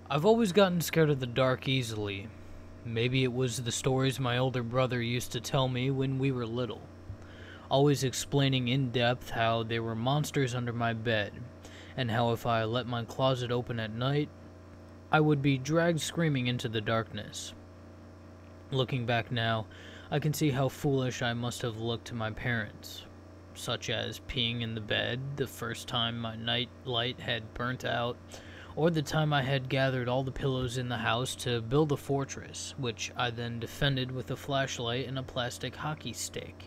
I've always gotten scared of the dark easily. Maybe it was the stories my older brother used to tell me when we were little, always explaining in depth how there were monsters under my bed, and how if I let my closet open at night, I would be dragged screaming into the darkness. Looking back now, I can see how foolish I must have looked to my parents, such as peeing in the bed the first time my night light had burnt out, or the time I had gathered all the pillows in the house to build a fortress, which I then defended with a flashlight and a plastic hockey stick.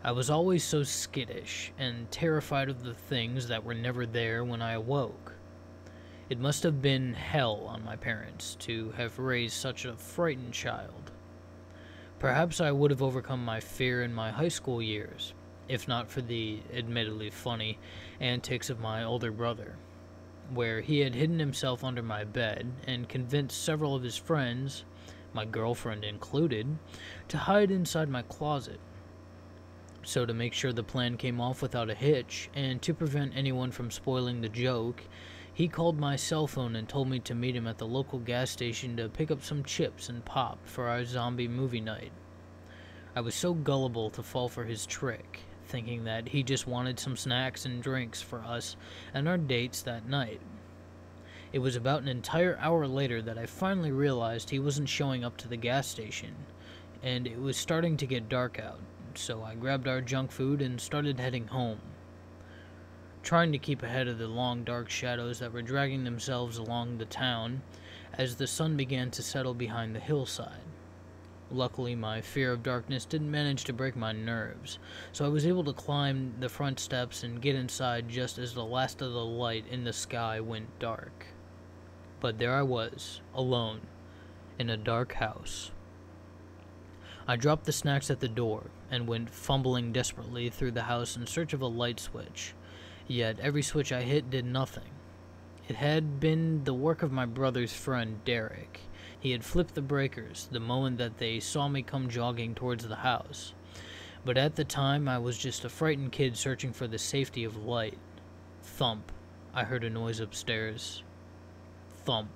I was always so skittish and terrified of the things that were never there when I awoke. It must have been hell on my parents to have raised such a frightened child. Perhaps I would have overcome my fear in my high school years, if not for the admittedly funny antics of my older brother, where he had hidden himself under my bed and convinced several of his friends, my girlfriend included, to hide inside my closet. So to make sure the plan came off without a hitch, and to prevent anyone from spoiling the joke, he called my cell phone and told me to meet him at the local gas station to pick up some chips and pop for our zombie movie night. I was so gullible to fall for his trick, thinking that he just wanted some snacks and drinks for us and our dates that night. It was about an entire hour later that I finally realized he wasn't showing up to the gas station, and it was starting to get dark out, so I grabbed our junk food and started heading home, trying to keep ahead of the long dark shadows that were dragging themselves along the town as the sun began to settle behind the hillside. Luckily, my fear of darkness didn't manage to break my nerves, so I was able to climb the front steps and get inside just as the last of the light in the sky went dark. But there I was, alone, in a dark house. I dropped the snacks at the door and went fumbling desperately through the house in search of a light switch. Yet every switch I hit did nothing. It had been the work of my brother's friend, Derek. He had flipped the breakers the moment that they saw me come jogging towards the house. But at the time, I was just a frightened kid searching for the safety of light. Thump. I heard a noise upstairs. Thump.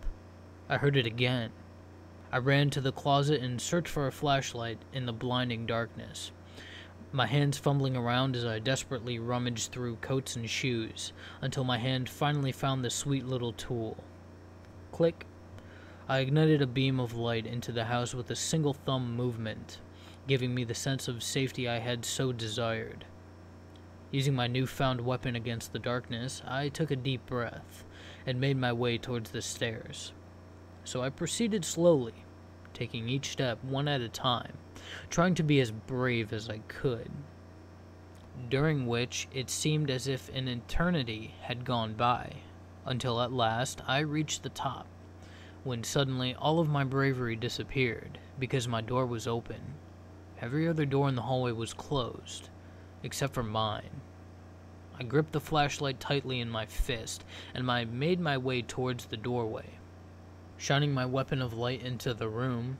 I heard it again. I ran to the closet and searched for a flashlight in the blinding darkness, my hands fumbling around as I desperately rummaged through coats and shoes, until my hand finally found the sweet little tool. Click. I ignited a beam of light into the house with a single thumb movement, giving me the sense of safety I had so desired. Using my newfound weapon against the darkness, I took a deep breath and made my way towards the stairs. So I proceeded slowly, taking each step one at a time, trying to be as brave as I could, during which it seemed as if an eternity had gone by, until at last I reached the top, when suddenly all of my bravery disappeared, because my door was open. Every other door in the hallway was closed, except for mine. I gripped the flashlight tightly in my fist, and I made my way towards the doorway. Shining my weapon of light into the room,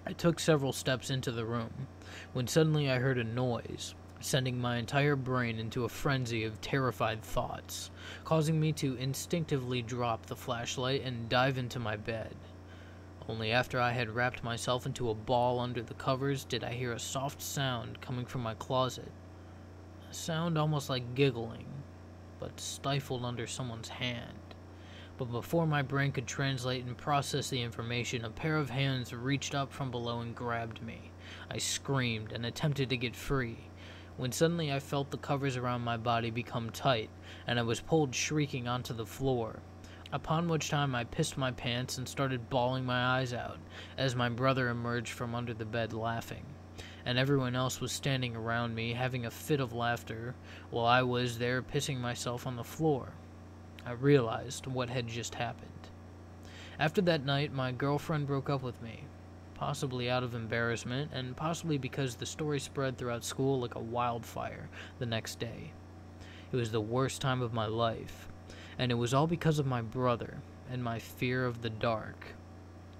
I took several steps into the room, when suddenly I heard a noise, sending my entire brain into a frenzy of terrified thoughts, causing me to instinctively drop the flashlight and dive into my bed. Only after I had wrapped myself into a ball under the covers did I hear a soft sound coming from my closet, a sound almost like giggling, but stifled under someone's hand. But before my brain could translate and process the information, a pair of hands reached up from below and grabbed me. I screamed and attempted to get free, when suddenly I felt the covers around my body become tight, and I was pulled shrieking onto the floor, upon which time I pissed my pants and started bawling my eyes out, as my brother emerged from under the bed laughing, and everyone else was standing around me having a fit of laughter, while I was there pissing myself on the floor. I realized what had just happened. After that night, my girlfriend broke up with me, possibly out of embarrassment, and possibly because the story spread throughout school like a wildfire the next day. It was the worst time of my life, and it was all because of my brother and my fear of the dark.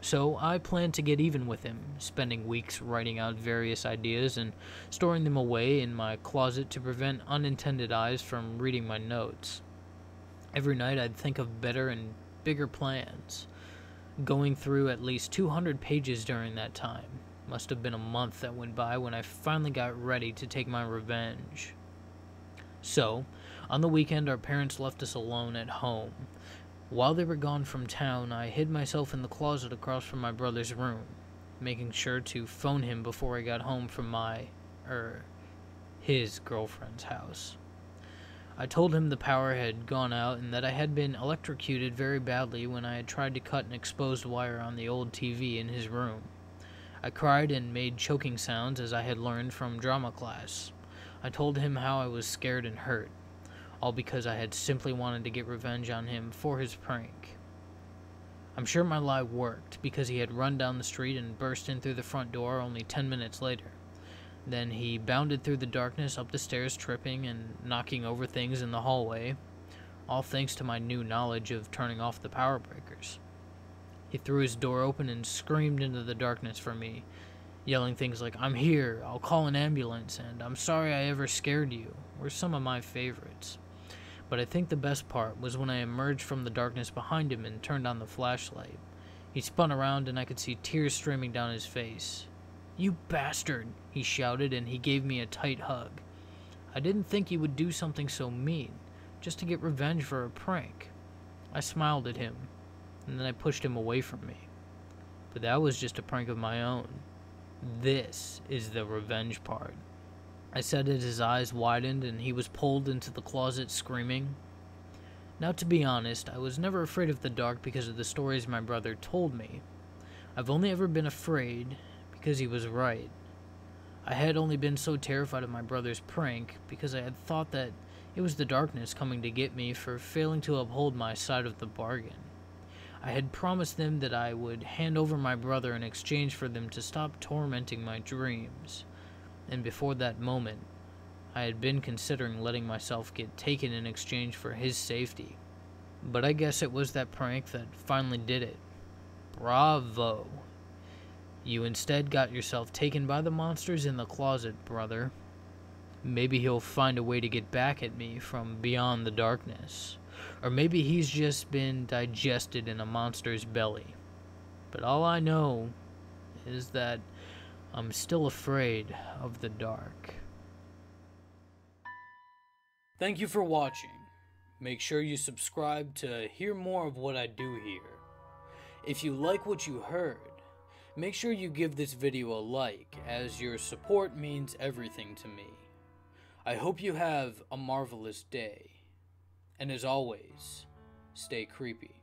So I planned to get even with him, spending weeks writing out various ideas and storing them away in my closet to prevent unintended eyes from reading my notes. Every night I'd think of better and bigger plans, going through at least 200 pages during that time. Must have been a month that went by when I finally got ready to take my revenge. So, on the weekend, our parents left us alone at home. While they were gone from town, I hid myself in the closet across from my brother's room, making sure to phone him before I got home from his girlfriend's house. I told him the power had gone out and that I had been electrocuted very badly when I had tried to cut an exposed wire on the old TV in his room. I cried and made choking sounds as I had learned from drama class. I told him how I was scared and hurt, all because I had simply wanted to get revenge on him for his prank. I'm sure my lie worked, because he had run down the street and burst in through the front door only 10 minutes later. Then he bounded through the darkness up the stairs, tripping and knocking over things in the hallway, all thanks to my new knowledge of turning off the power breakers. He threw his door open and screamed into the darkness for me, yelling things like, "I'm here, I'll call an ambulance," and "I'm sorry I ever scared you," were some of my favorites. But I think the best part was when I emerged from the darkness behind him and turned on the flashlight. He spun around and I could see tears streaming down his face. "You bastard," he shouted, and he gave me a tight hug. I didn't think he would do something so mean, just to get revenge for a prank. I smiled at him, and then I pushed him away from me. But that was just a prank of my own. This is the revenge part. I said as his eyes widened and he was pulled into the closet screaming. Now, to be honest, I was never afraid of the dark because of the stories my brother told me. I've only ever been afraid because he was right. I had only been so terrified of my brother's prank because I had thought that it was the darkness coming to get me for failing to uphold my side of the bargain. I had promised them that I would hand over my brother in exchange for them to stop tormenting my dreams. And before that moment, I had been considering letting myself get taken in exchange for his safety. But I guess it was that prank that finally did it. Bravo! You instead got yourself taken by the monsters in the closet, brother. Maybe he'll find a way to get back at me from beyond the darkness. Or maybe he's just been digested in a monster's belly. But all I know is that I'm still afraid of the dark. Thank you for watching. Make sure you subscribe to hear more of what I do here. If you like what you heard, make sure you give this video a like, as your support means everything to me. I hope you have a marvelous day. And as always, stay creepy.